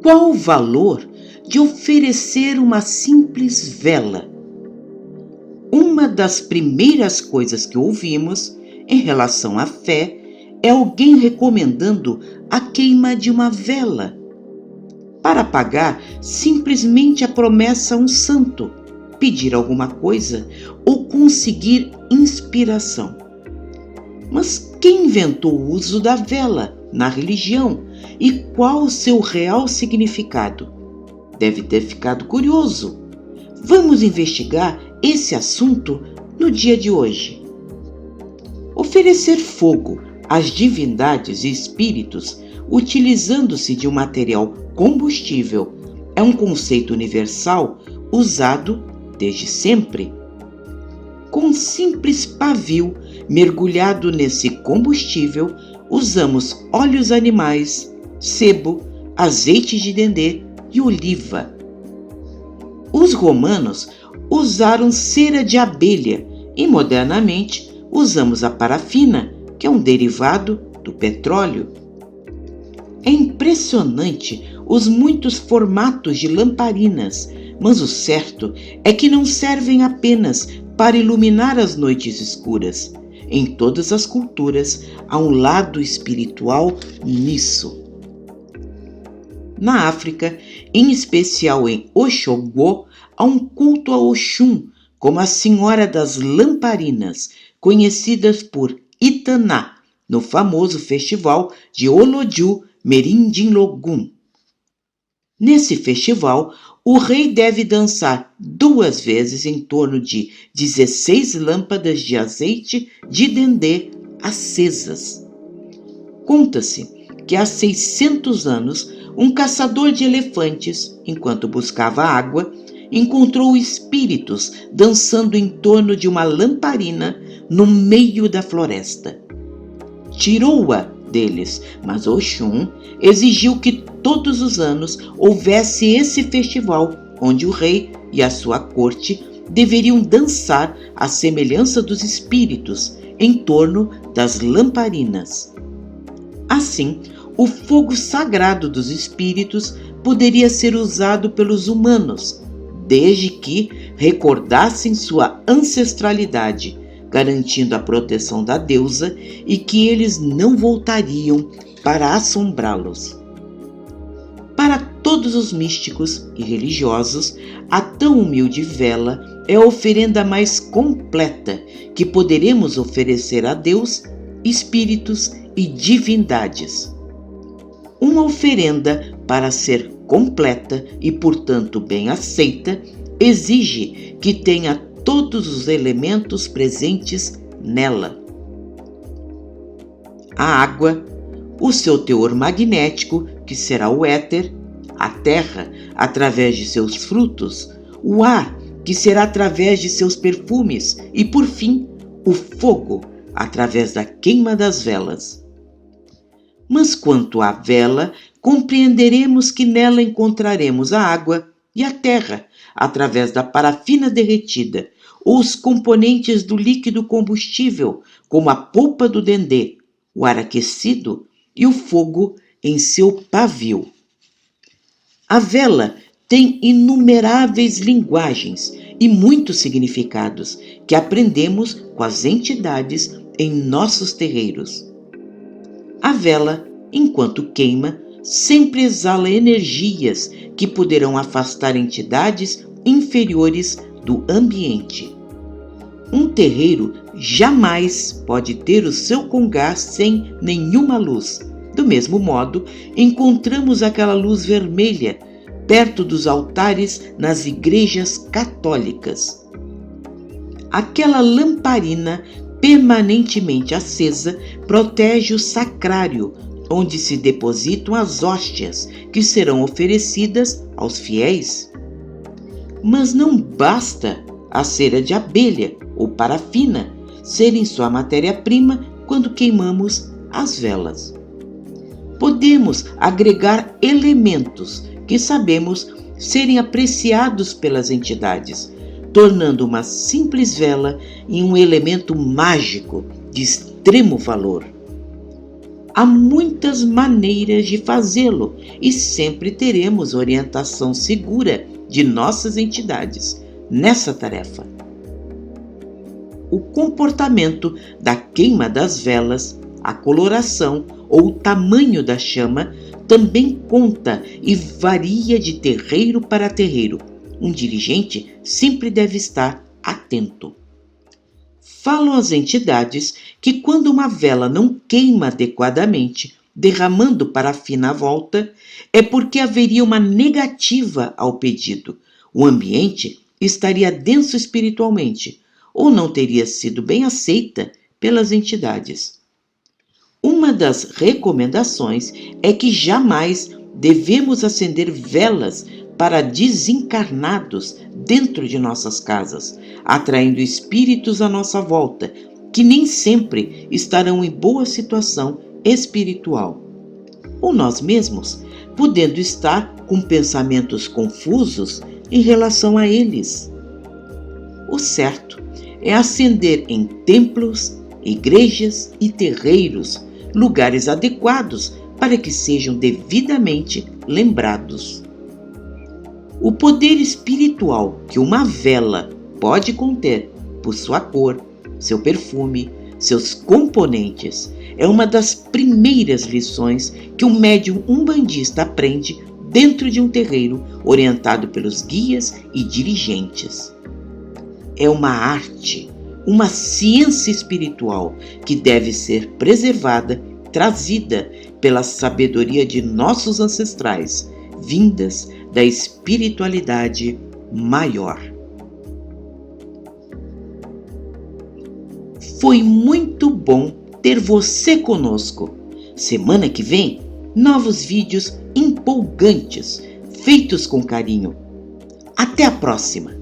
Qual o valor de oferecer uma simples vela? Uma das primeiras coisas que ouvimos em relação à fé é alguém recomendando a queima de uma vela para pagar simplesmente a promessa a um santo, pedir alguma coisa ou conseguir inspiração. Mas quem inventou o uso da vela na religião e qual o seu real significado? Deve ter ficado curioso. Vamos investigar esse assunto no dia de hoje. Oferecer fogo às divindades e espíritos utilizando-se de um material combustível é um conceito universal usado desde sempre. Com um simples pavio mergulhado nesse combustível, usamos óleos animais, sebo, azeite de dendê e oliva. Os romanos usaram cera de abelha e, modernamente, usamos a parafina, que é um derivado do petróleo. É impressionante os muitos formatos de lamparinas, mas o certo é que não servem apenas para iluminar as noites escuras. Em todas as culturas há um lado espiritual nisso. Na África, em especial em Oxogbo, há um culto a Oxum, como a Senhora das Lamparinas, conhecidas por Itaná, no famoso festival de Oloju Merindinlogun. Nesse festival, o rei deve dançar 2 vezes em torno de 16 lâmpadas de azeite de dendê acesas. Conta-se que há 600 anos, um caçador de elefantes, enquanto buscava água, encontrou espíritos dançando em torno de uma lamparina no meio da floresta. Tirou-a deles, mas Oxum exigiu que todos os anos houvesse esse festival, onde o rei e a sua corte deveriam dançar à semelhança dos espíritos em torno das lamparinas. Assim, o fogo sagrado dos espíritos poderia ser usado pelos humanos, desde que recordassem sua ancestralidade, garantindo a proteção da deusa e que eles não voltariam para assombrá-los. Para todos os místicos e religiosos, a tão humilde vela é a oferenda mais completa que poderemos oferecer a Deus, espíritos e divindades. Uma oferenda, para ser completa e, portanto, bem aceita, exige que tenha todos os elementos presentes nela: a água, o seu teor magnético, que será o éter, a terra, através de seus frutos, o ar, que será através de seus perfumes, e, por fim, o fogo, através da queima das velas. Mas quanto à vela, compreenderemos que nela encontraremos a água e a terra, através da parafina derretida, ou os componentes do líquido combustível, como a polpa do dendê, o ar aquecido e o fogo em seu pavio. A vela tem inumeráveis linguagens e muitos significados que aprendemos com as entidades em nossos terreiros. A vela, enquanto queima, sempre exala energias que poderão afastar entidades inferiores do ambiente. Um terreiro jamais pode ter o seu congá sem nenhuma luz. Do mesmo modo, encontramos aquela luz vermelha perto dos altares nas igrejas católicas. Aquela lamparina permanentemente acesa protege o sacrário, onde se depositam as hóstias que serão oferecidas aos fiéis. Mas não basta a cera de abelha ou parafina serem sua matéria-prima quando queimamos as velas. Podemos agregar elementos que sabemos serem apreciados pelas entidades, tornando uma simples vela em um elemento mágico de extremo valor. há muitas maneiras de fazê-lo e sempre teremos orientação segura de nossas entidades nessa tarefa. O comportamento da queima das velas, a coloração ou o tamanho da chama também conta e varia de terreiro para terreiro. Um dirigente sempre deve estar atento. Falam as entidades que quando uma vela não queima adequadamente, derramando parafina à volta, é porque haveria uma negativa ao pedido. O ambiente estaria denso espiritualmente ou não teria sido bem aceita pelas entidades. Uma das recomendações é que jamais devemos acender velas para desencarnados dentro de nossas casas, atraindo espíritos à nossa volta, que nem sempre estarão em boa situação espiritual. Ou nós mesmos, podendo estar com pensamentos confusos em relação a eles. O certo é acender em templos, igrejas e terreiros, lugares adequados para que sejam devidamente lembrados. O poder espiritual que uma vela pode conter, por sua cor, seu perfume, seus componentes, é uma das primeiras lições que um médium umbandista aprende dentro de um terreiro orientado pelos guias e dirigentes. É uma arte, uma ciência espiritual que deve ser preservada, trazida pela sabedoria de nossos ancestrais, vindas da espiritualidade maior. Foi muito bom ter você conosco. Semana que vem, novos vídeos empolgantes, feitos com carinho. Até a próxima!